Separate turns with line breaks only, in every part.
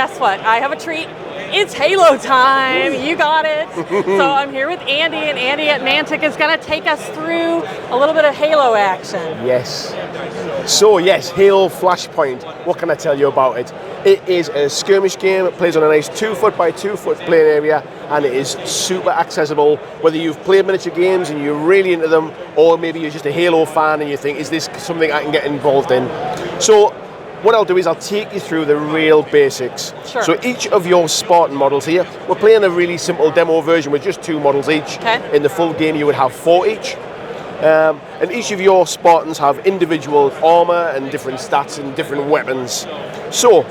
guess what? I have a treat. It's Halo time. You got it. So I'm here with Andy, and Andy at Mantic is going to take us through a little bit of Halo action.
Yes. So yes, Halo Flashpoint. What can I tell you about it? It is a skirmish game. It plays on a nice 2 foot by 2 foot playing area, and it is super accessible. Whether you've played miniature games and you're really into them, or maybe you're just a Halo fan and you think, is this something I can get involved in? So what I'll do is I'll take you through the real basics.
Sure.
So each of your Spartan models here, we're playing a really simple demo version with just 2 models each.
Okay.
In the full game you would have 4 each. And each of your Spartans have individual armor and different stats and different weapons. So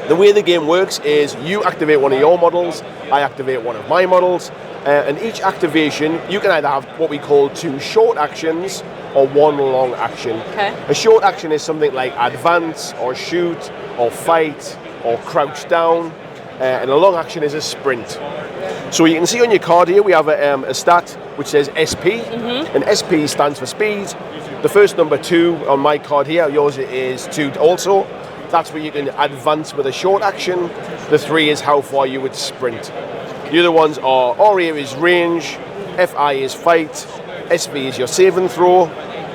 the way the game works is you activate one of your models, I activate one of my models, and each activation you can either have what we call 2 short actions or 1 long action.
Okay.
A short action is something like advance or shoot or fight or crouch down, and a long action is a sprint. So you can see on your card here we have a stat which says SP, and SP stands for speed. The first number 2 on my card here, yours is 2 also. That's where you can advance with a short action. The 3 is how far you would sprint. The other ones are RA is range, FI is fight, SV is your save and throw,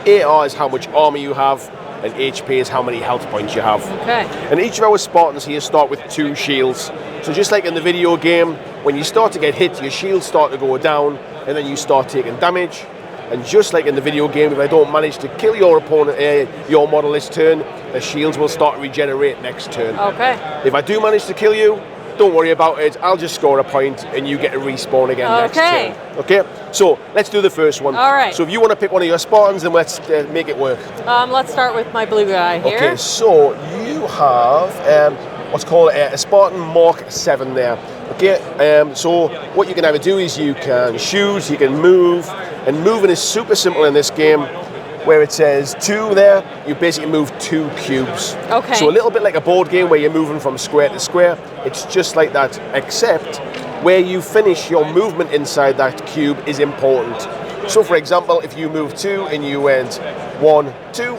AR is how much armor you have, and HP is how many health points you have.
Okay.
And each of our Spartans here start with 2 shields. So just like in the video game, when you start to get hit, your shields start to go down, and then you start taking damage. And just like in the video game, if I don't manage to kill your opponent, your model this turn, the shields will start to regenerate next turn.
Okay.
If I do manage to kill you, don't worry about it. I'll just score a point and you get to respawn again next turn. Okay? So let's do the first one.
All right.
So if you want to pick one of your Spartans, then let's make it work.
Let's start with my blue guy here.
Okay, so you have what's called a Spartan Mark 7 there. Okay, so what you can either do is you can shoot, you can move, and moving is super simple in this game. Where it says 2 there, you basically move 2 cubes.
Okay.
So a little bit like a board game where you're moving from square to square. It's just like that, except where you finish your movement inside that cube is important. So for example, if you move 2 and you went 1, 2,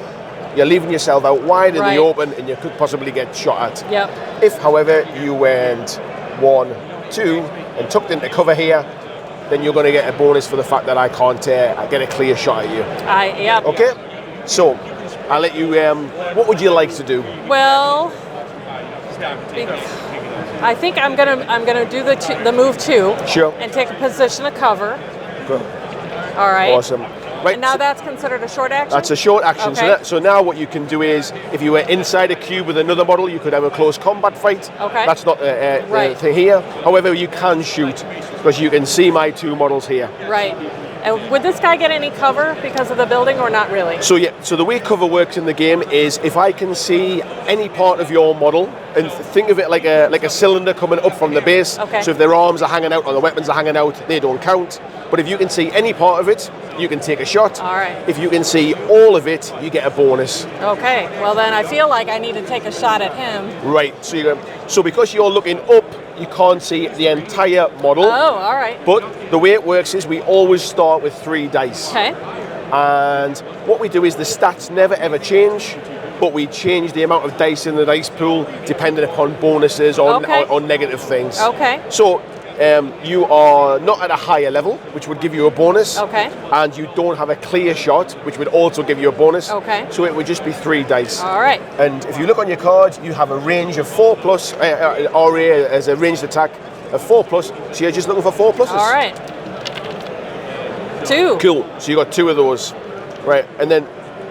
you're leaving yourself out wide in the open and you could possibly get shot at.
Yep.
If, however, you went 1, 2 and tucked into cover here, then you're going to get a bonus for the fact that I can't get a clear shot at you.
Yep.
Okay? So, I'll let you, what would you like to do?
Well, I think I'm gonna do the move 2.
Sure.
And take a position of cover.
Good.
All right.
Awesome. Right.
And now that's considered a short action?
That's a short action.
Okay.
So now what you can do is, if you were inside a cube with another model, you could have a close combat fight.
Okay.
That's not the thing here. However, you can shoot, because you can see my 2 models here.
Right. And would this guy get any cover because of the building, or not really?
So yeah, so the way cover works in the game is if I can see any part of your model, and think of it like a cylinder coming up from the base.
Okay.
So if their arms are hanging out or the weapons are hanging out, they don't count. But if you can see any part of it, you can take a shot.
All right.
If you can see all of it, you get a bonus.
Okay. Well, then I feel like I need to take a shot at him.
Right. So because you're looking up, you can't see the entire model.
Oh, all right.
But the way it works is we always start with 3 dice.
Okay.
And what we do is the stats never ever change, but we change the amount of dice in the dice pool depending upon bonuses or negative things.
Okay.
So you are not at a higher level, which would give you a bonus.
Okay.
And you don't have a clear shot, which would also give you a bonus.
Okay.
So it would just be 3 dice.
All right.
And if you look on your card, you have a range of 4+, RA as a ranged attack of 4+, so you're just looking for 4 pluses.
All right. 2.
Cool, so you got 2 of those. Right, and then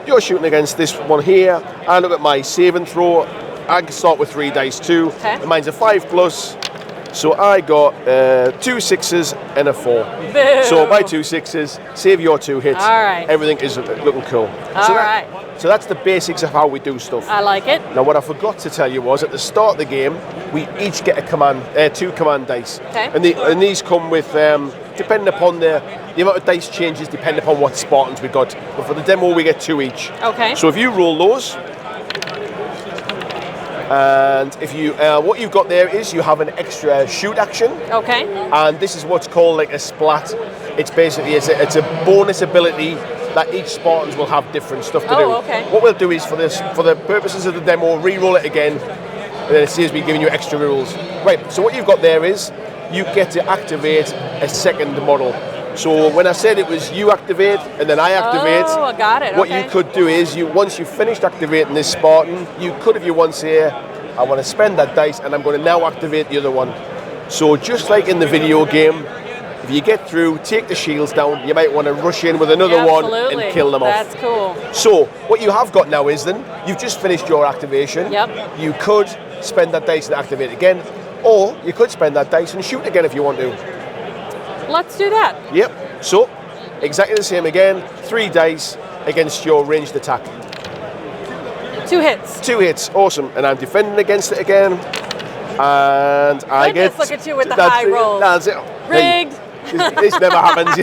you're shooting against this one here. I look at my save and throw. I can start with 3 dice too.
Okay.
And mine's a 5+. So I got 2 6s and a 4.
Boo.
So my 2 6s, save your 2 hits.
All right.
Everything is looking cool.
All right.
So that's the basics of how we do stuff.
I like it.
Now what I forgot to tell you was at the start of the game, we each get a command, 2 command dice.
Okay.
And these come with, depending upon the amount of dice changes, depending upon what Spartans we got. But for the demo, we get 2 each.
Okay.
So if you roll those, and if you, what you've got there is you have an extra shoot action.
Okay.
And this is what's called like a splat. It's basically, it's a bonus ability that each Spartans will have different stuff to do.
Okay.
What we'll do is for the purposes of the demo, re-roll it again, and then it saves me giving you extra rules. Right, so what you've got there is you get to activate a second model. So when I said it was you activate and then I activate,
Oh, I got it.
what
okay.
you could do is once you've finished activating this Spartan, you could, if you want, say, I want to spend that dice and I'm going to now activate the other one. So just like in the video game, if you get through, take the shields down, you might want to rush in with another one and kill them off.
That's cool.
So what you have got now is then, you've just finished your activation.
Yep.
You could spend that dice and activate again, or you could spend that dice and shoot again if you want to.
Let's do that.
Yep, so exactly the same again, 3 dice against your ranged attack.
2 hits.
2 hits, awesome. And I'm defending against it again. And I get...
Look at you with the high rolls.
That's it.
Rigged.
This never happens.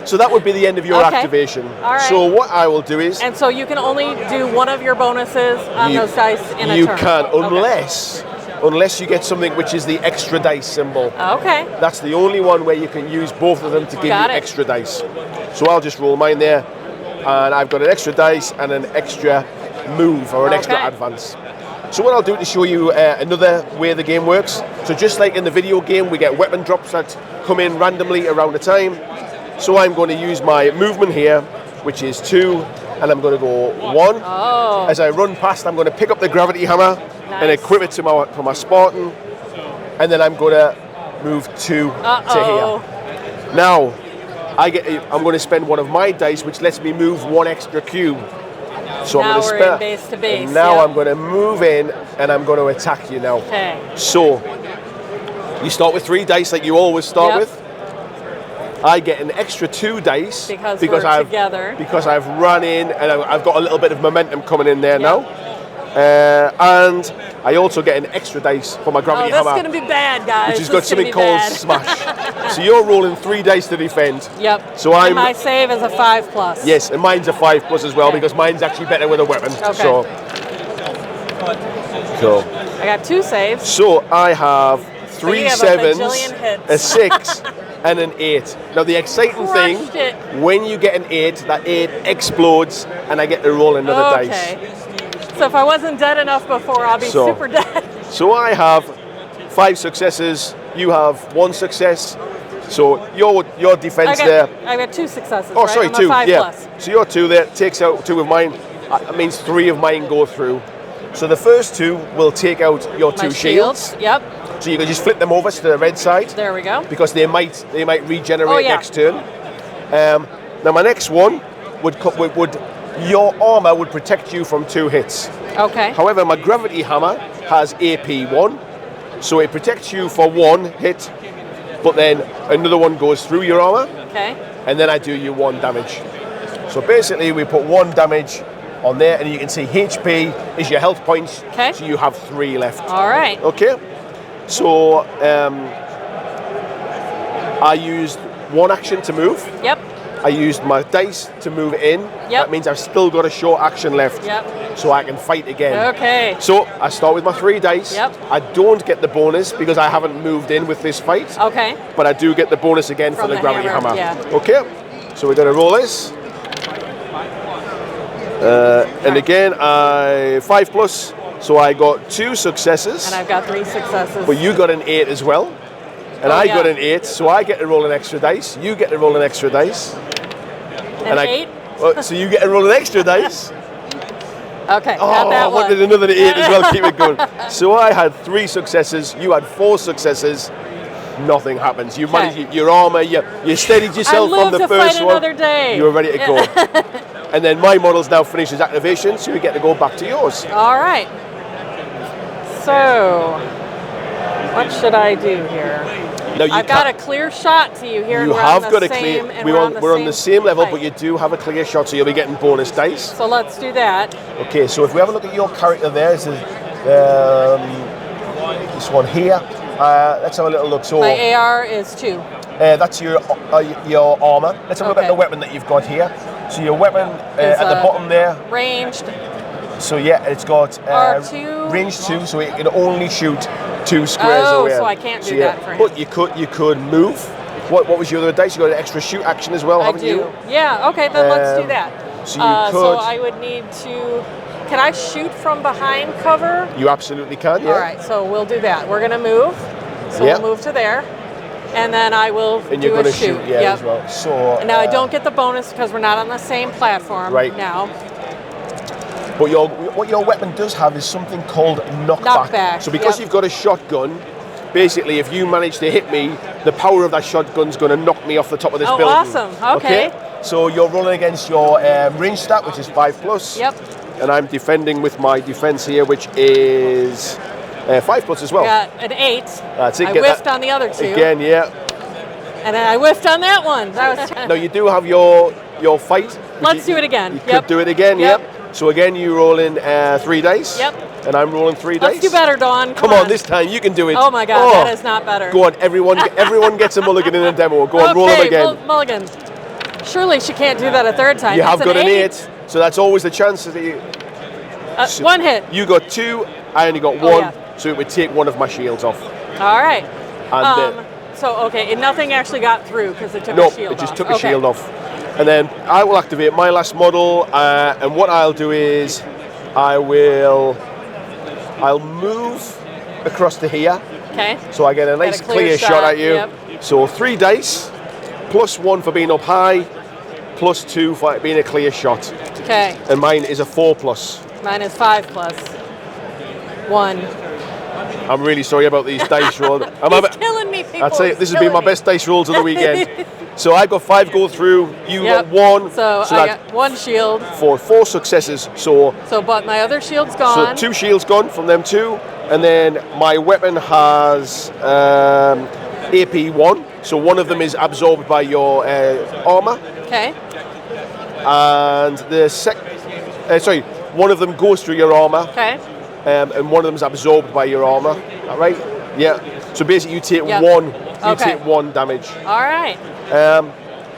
So that would be the end of your
Okay.
activation.
All right.
So what I will do is...
And so you can only do one of your bonuses on those dice in a turn.
You can,
Okay.
unless you get something which is the extra dice symbol.
Okay.
That's the only one where you can use both of them to give you extra dice. So I'll just roll mine there, and I've got an extra dice and an extra move or an extra advance. So what I'll do to show you another way the game works. So just like in the video game, we get weapon drops that come in randomly around the time. So I'm going to use my movement here, which is 2, and I'm going to go 1.
Oh.
As I run past, I'm going to pick up the gravity hammer and equip it to my Spartan, and then I'm going to move 2 to here. Now, I'm going to spend one of my dice, which lets me move 1 extra cube. So
now
I'm going to
we're in base to base.
And now I'm going to move in and I'm going to attack you now.
Okay.
So you start with 3 dice like you always start with. I get an extra 2 dice
because we're together.
Because I've run in and I've got a little bit of momentum coming in there now. And I also get an extra dice for my gravity hammer.
Oh, that's going to be bad, guys.
Which has got something called smash. So you're rolling 3 dice to defend.
Yep.
So
and my save is a 5+.
Yes, and mine's a 5+ as well because mine's actually better with a weapon.
Okay.
So
I got 2 saves.
So I have 3 7s, a 6, and an 8. Now the exciting thing, when you get an 8, that 8 explodes, and I get to roll another dice.
So if I wasn't dead enough before, I'll be super dead.
So I have 5 successes. You have 1 success. So your defense there.
I got 2 successes.
Oh,
right?
sorry,
I'm
2.
A 5+.
Yeah. So your 2 there takes out 2 of mine. That means 3 of mine go through. So the first 2 will take out your 2 shields.
Yep.
So you can just flip them over to the red side.
There we go.
Because they might regenerate next turn. Now my next one would your armor would protect you from 2 hits.
Okay.
However, my gravity hammer has AP 1, so it protects you for 1 hit, but then another one goes through your armor.
Okay.
And then I do you 1 damage. So basically, we put 1 damage on there, and you can see HP is your health points.
Okay.
So you have 3 left.
All right.
Okay. So I used 1 action to move.
Yep.
I used my dice to move in.
Yep.
That means I've still got a short action left.
Yep.
So I can fight again.
Okay.
So I start with my 3 dice.
Yep.
I don't get the bonus because I haven't moved in with this fight.
Okay.
But I do get the bonus again
From
for the gravity hammer.
Yeah.
Okay. So we're going to roll this. And again, 5+. So I got 2 successes.
And I've got 3 successes.
But you got an 8 as well. And I got an 8, so I get to roll an extra dice. You get to roll an extra dice.
An 8?
So you get to roll an extra dice.
Okay, got that
I wanted
one.
another 8 as well, keep it going. So I had 3 successes, you had 4 successes. Nothing happens. You managed your armor, you steadied yourself on the first one.
Another day.
You were ready to go. And then my model's now finished its activation, so we get to go back to yours.
All right. So, what should I do here?
Now
I've got a clear shot to you here.
You have got a clear. We're on the same level, but you do have a clear shot, so you'll be getting bonus dice.
So let's do that.
Okay, so if we have a look at your character there, this one here. Let's have a little look. So
my AR is 2.
That's your armor. Let's have a look at the weapon that you've got here. So your weapon at the bottom there.
Ranged.
So yeah, it's got
R2.
range 2, so it can only shoot 2 squares away.
So I can't do that for him.
But you could move. What was your other dice? You got an extra shoot action as well, haven't you?
Yeah. Okay, then let's do that.
So you could.
So I would need to. can I shoot from behind cover?
You absolutely can, yeah.
All right, so we'll do that. We're gonna move. So
Yep.
we'll move to there. And then I will
And
do
you're
a
going to shoot, yeah,
Yep.
as well. So
And now I don't get the bonus because we're not on the same platform now.
But what your weapon does have is something called knockback.
Knockback,
So because you've got a shotgun, basically if you manage to hit me, the power of that shotgun's going to knock me off the top of this building.
Awesome. Okay.
So you're rolling against your range stat, which is 5+.
Yep.
And I'm defending with my defense here, which is 5+ as well.
Got an 8.
That's it.
I
Get
whiffed
that.
on the other 2.
Again, yeah.
And then I whiffed on that one. That was
Now you do have your fight.
Let's do it again.
You could do it again, yep. So again, you roll in 3 dice.
Yep.
And I'm rolling 3 dice.
Let's do better, Dawn.
Come on, this time you can do it.
Oh my God, that is not better.
Go on, everyone gets a mulligan in a demo. Go on, roll them again.
Mulligan. Surely she can't do that a third time.
You have got an 8,
8.
so that's always the chance that you.
One hit.
You got 2, I only got 1, so it would take one of my shields off.
All right.
And
so okay, and nothing actually got through because it took a shield off.
it just took a shield off. And then I will activate my last model, and what I'll do is I'll move across to here.
Okay.
So I get a nice clear shot at you.
Yep.
So 3 dice, +1 for being up high, +2 for being a clear shot.
Okay.
And mine is a 4+.
Mine is 5+. 1.
I'm really sorry about these dice rolls.
He's killing me, people.
I'd say this has been my best dice rolls of the weekend. So I got 5 go through, you got 1.
So I got 1 shield.
For 4 successes. So
but my other shield's gone.
So 2 shields gone from them 2. And then my weapon has AP1. So one of them is absorbed by your armor.
Okay.
And the one of them goes through your armor.
Okay.
And one of them is absorbed by your armor. All right? Yeah. So basically, you take 1. You take 1 damage.
All right.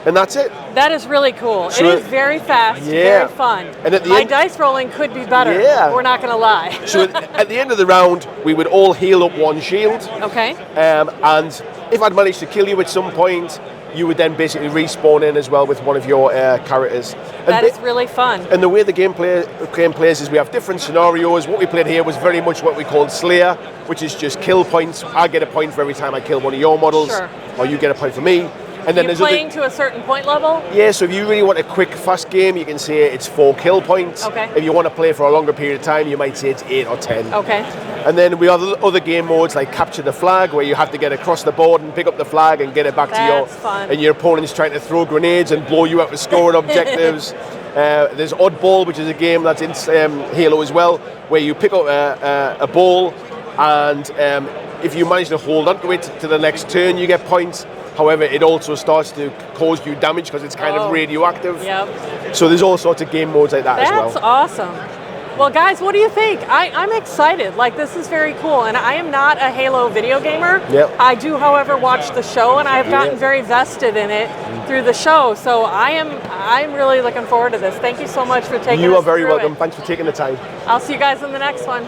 And that's it.
That is really cool.
So
it is very fast, very fun.
And at the
my
end,
dice rolling could be better.
Yeah.
We're not going to lie.
So at the end of the round, we would all heal up 1 shield.
Okay.
And if I'd managed to kill you at some point, you would then basically respawn in as well with one of your characters.
That is really fun.
And the way the game plays is we have different scenarios. What we played here was very much what we called Slayer, which is just kill points. I get a point for every time I kill one of your models, or you get a point for me. And then
you're playing to a certain point level?
Yeah, so if you really want a quick, fast game, you can say it's 4 kill points.
Okay.
If you want to play for a longer period of time, you might say it's 8 or 10.
Okay.
And then we have other game modes like Capture the Flag, where you have to get across the board and pick up the flag and get it back to your...
fun.
And your opponent's trying to throw grenades and blow you out with scoring objectives. There's Oddball, which is a game that's in Halo as well, where you pick up a ball, and if you manage to hold onto it to the next turn, you get points. However, it also starts to cause you damage because it's kind of radioactive.
Yep.
So there's all sorts of game modes like that as well.
That's awesome. Well, guys, what do you think? I'm excited. Like, this is very cool. And I am not a Halo video gamer.
Yep.
I do, however, watch the show, and I've gotten very vested in it through the show. So I'm really looking forward to this. Thank you so much for taking us
You are very
through
welcome.
it.
Thanks for taking the time.
I'll see you guys in the next one.